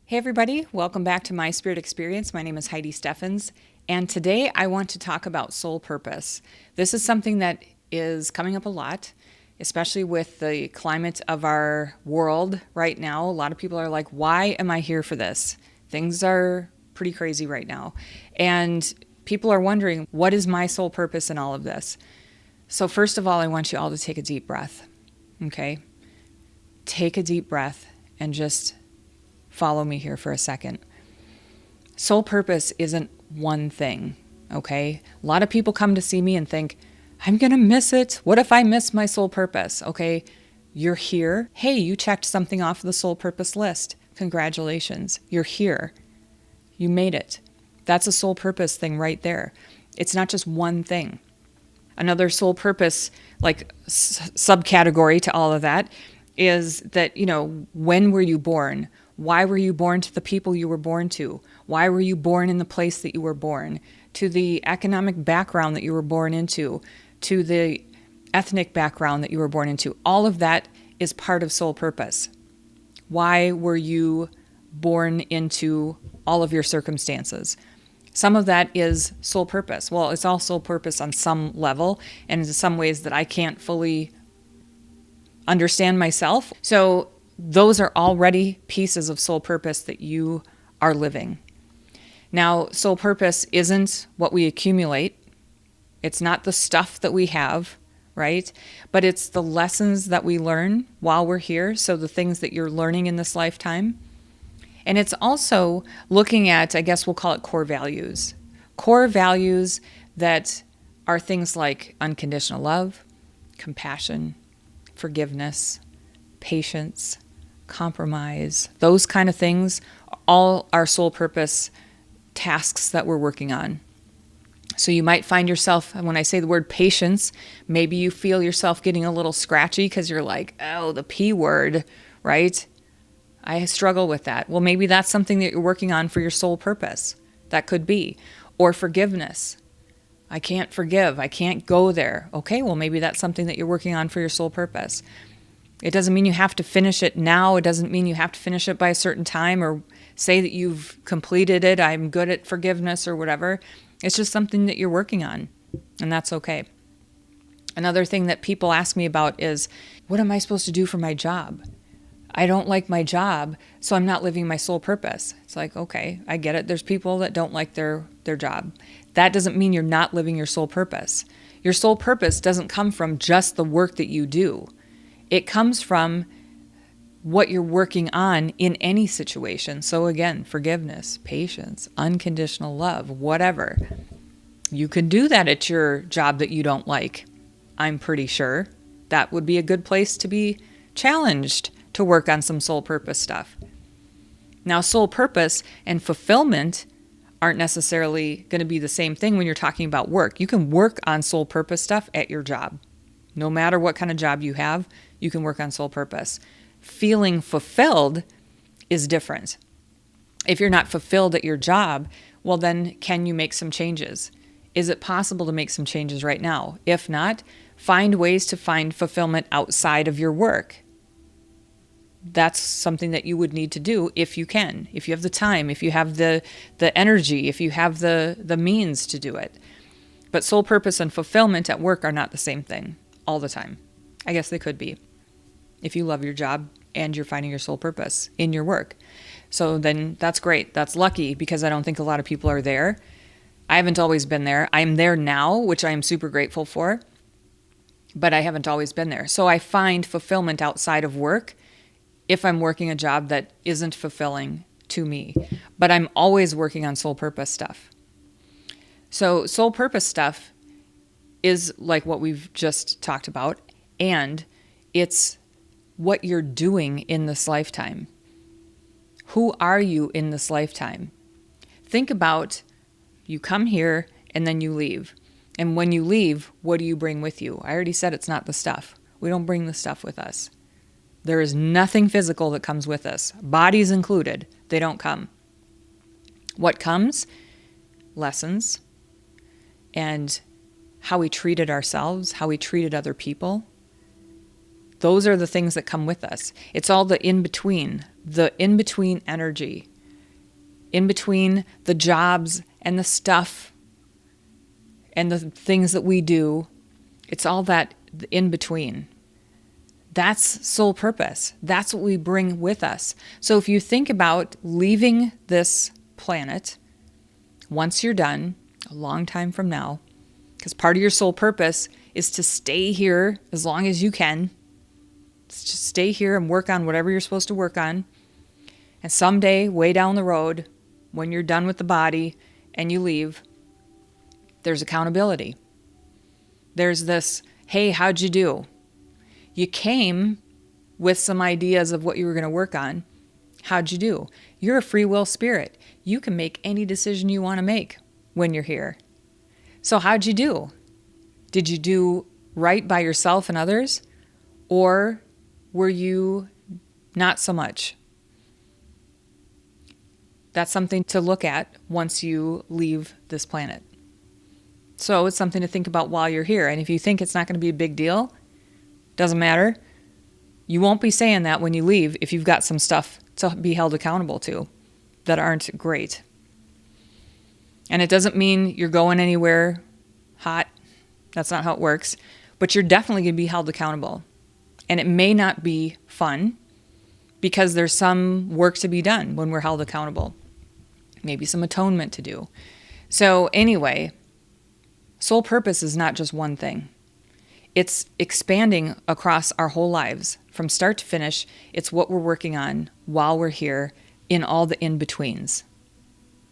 Hey everybody, welcome back to My Spirit Experience. My name is Heidi Steffens, and today I want to talk about soul purpose. This is something that is coming up a lot, especially with the climate of our world right now. A lot of people are like, why am I here for this? Things are pretty crazy right now. And people are wondering, what is my soul purpose in all of this? So first of all, I want you all to take a deep breath, okay? Take a deep breath and just follow me here for a second. Soul purpose isn't one thing, okay? A lot of people come to see me and think, I'm going to miss it. What if I miss my soul purpose? Okay, you're here. Hey, you checked something off the soul purpose list. Congratulations. You're here. You made it. That's a soul purpose thing right there. It's not just one thing. Another soul purpose, like subcategory to all of that, is that, when were you born? Why were you born to the people you were born to? Why were you born in the place that you were born? To the economic background that you were born into? To the ethnic background that you were born into? All of that is part of soul purpose. Why were you born into all of your circumstances? Some of that is soul purpose. Well, it's all soul purpose on some level, and in some ways that I can't fully understand myself. So those are already pieces of soul purpose that you are living. Now, soul purpose isn't what we accumulate. It's not the stuff that we have, right? But it's the lessons that we learn while we're here. So the things that you're learning in this lifetime. And it's also looking at, I guess we'll call it core values. Core values that are things like unconditional love, compassion, forgiveness, patience, compromise, those kind of things, all are soul purpose tasks that we're working on. So you might find yourself, when I say the word patience, maybe you feel yourself getting a little scratchy because you're like, oh, the P word, right? I struggle with that. Well, maybe that's something that you're working on for your soul purpose. That could be. Or forgiveness. I can't forgive. I can't go there. Okay, well, maybe that's something that you're working on for your soul purpose. It doesn't mean you have to finish it now. It doesn't mean you have to finish it by a certain time or say that you've completed it. I'm good at forgiveness or whatever. It's just something that you're working on, and that's okay. Another thing that people ask me about is, what am I supposed to do for my job? I don't like my job, so I'm not living my soul purpose. It's like, okay, I get it. There's people that don't like their job. That doesn't mean you're not living your soul purpose. Your soul purpose doesn't come from just the work that you do. It comes from what you're working on in any situation. So again, forgiveness, patience, unconditional love, whatever. You could do that at your job that you don't like. I'm pretty sure that would be a good place to be challenged to work on some soul purpose stuff. Now, soul purpose and fulfillment aren't necessarily going to be the same thing when you're talking about work. You can work on soul purpose stuff at your job. No matter what kind of job you have, you can work on soul purpose. Feeling fulfilled is different. If you're not fulfilled at your job, well, then can you make some changes? Is it possible to make some changes right now? If not, find ways to find fulfillment outside of your work. That's something that you would need to do if you can, if you have the time, if you have the energy, if you have the means to do it. But soul purpose and fulfillment at work are not the same thing all the time. I guess they could be if you love your job and you're finding your soul purpose in your work. So then that's great. That's lucky, because I don't think a lot of people are there. I haven't always been there. I'm there now, which I am super grateful for, but I haven't always been there. So I find fulfillment outside of work if I'm working a job that isn't fulfilling to me. But I'm always working on soul purpose stuff. So soul purpose stuff is like what we've just talked about, and it's what you're doing in this lifetime. Who are you in this lifetime? Think about, you come here and then you leave. And when you leave, what do you bring with you? I already said it's not the stuff. We don't bring the stuff with us. There is nothing physical that comes with us. Bodies included, they don't come. What comes? Lessons. And how we treated ourselves, how we treated other people. Those are the things that come with us. It's all the in-between energy in between the jobs and the stuff and the things that we do. It's all that in between. That's soul purpose. That's what we bring with us. So if you think about leaving this planet, once you're done, a long time from now, because part of your soul purpose is to stay here as long as you can. Just stay here and work on whatever you're supposed to work on. And someday, way down the road, when you're done with the body and you leave, there's accountability. There's this, hey, how'd you do? You came with some ideas of what you were going to work on. How'd you do? You're a free will spirit. You can make any decision you want to make when you're here. So how'd you do? Did you do right by yourself and others? Or were you not so much? That's something to look at once you leave this planet. So it's something to think about while you're here. And if you think it's not going to be a big deal, doesn't matter. You won't be saying that when you leave if you've got some stuff to be held accountable to that aren't great. And it doesn't mean you're going anywhere hot. That's not how it works. But you're definitely going to be held accountable. And it may not be fun because there's some work to be done when we're held accountable. Maybe some atonement to do. So anyway, soul purpose is not just one thing. It's expanding across our whole lives from start to finish. It's what we're working on while we're here in all the in-betweens.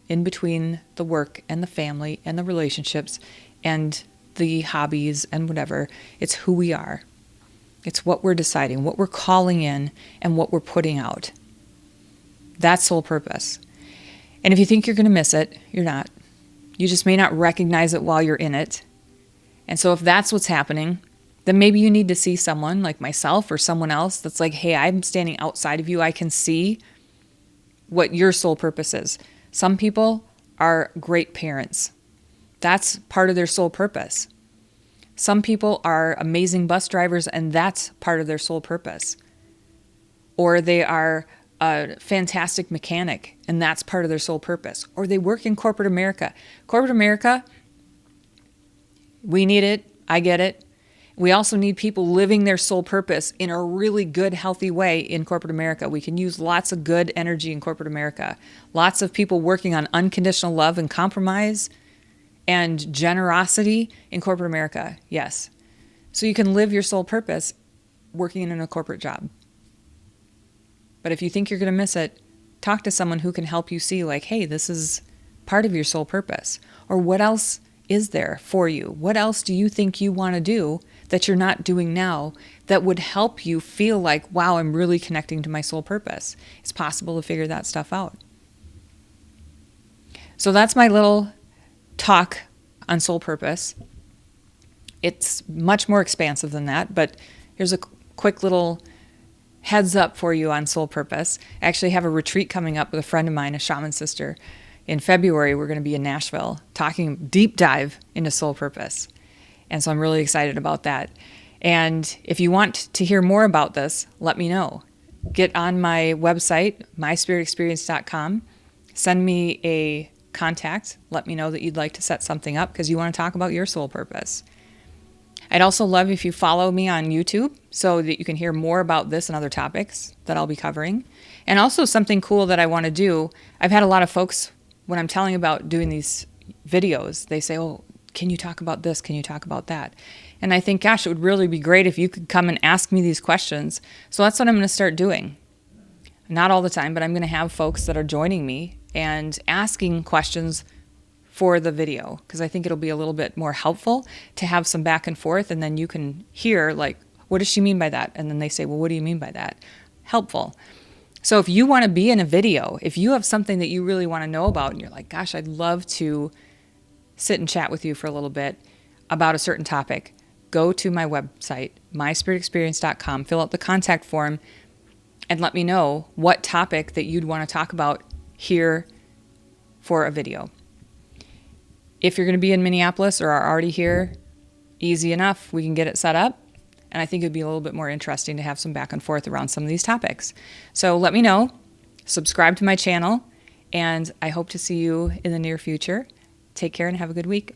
In between the work and the family and the relationships and the hobbies and whatever. It's who we are. It's what we're deciding, what we're calling in, and what we're putting out. That's soul purpose. And if you think you're going to miss it, you're not. You just may not recognize it while you're in it. And so if that's what's happening, then maybe you need to see someone like myself or someone else that's like, hey, I'm standing outside of you. I can see what your soul purpose is. Some people are great parents. That's part of their soul purpose. Some people are amazing bus drivers, and that's part of their soul purpose. Or they are a fantastic mechanic, and that's part of their soul purpose. Or they work in corporate America. Corporate America, we need it. I get it. We also need people living their soul purpose in a really good, healthy way in corporate America. We can use lots of good energy in corporate America. Lots of people working on unconditional love and compromise and generosity in corporate America. Yes. So you can live your soul purpose working in a corporate job. But if you think you're going to miss it, talk to someone who can help you see like, hey, this is part of your soul purpose. Or what else is there for you? What else do you think you want to do that you're not doing now that would help you feel like, wow, I'm really connecting to my soul purpose? It's possible to figure that stuff out. So that's my little talk on soul purpose. It's much more expansive than that, but here's a quick little heads up for you on soul purpose. I actually have a retreat coming up with a friend of mine, a shaman sister. In February, we're going to be in Nashville talking deep dive into soul purpose. And so I'm really excited about that. And if you want to hear more about this, let me know. Get on my website, myspiritexperience.com. Send me a contact. Let me know that you'd like to set something up because you want to talk about your soul purpose. I'd also love if you follow me on YouTube so that you can hear more about this and other topics that I'll be covering. And also something cool that I want to do. I've had a lot of folks, when I'm telling about doing these videos, they say, oh, can you talk about this? Can you talk about that? And I think, gosh, it would really be great if you could come and ask me these questions. So that's what I'm going to start doing. Not all the time, but I'm going to have folks that are joining me and asking questions for the video because I think it'll be a little bit more helpful to have some back and forth, and then you can hear like, what does she mean by that? And then they say, well, what do you mean by that? Helpful. So if you want to be in a video, if you have something that you really want to know about and you're like, gosh, I'd love to sit and chat with you for a little bit about a certain topic, go to my website, myspiritexperience.com, fill out the contact form, and let me know what topic that you'd want to talk about here for a video. If you're going to be in Minneapolis or are already here, easy enough. We can get it set up. And I think it'd be a little bit more interesting to have some back and forth around some of these topics. So let me know. Subscribe to my channel And I hope to see you in the near future. Take care and have a good week.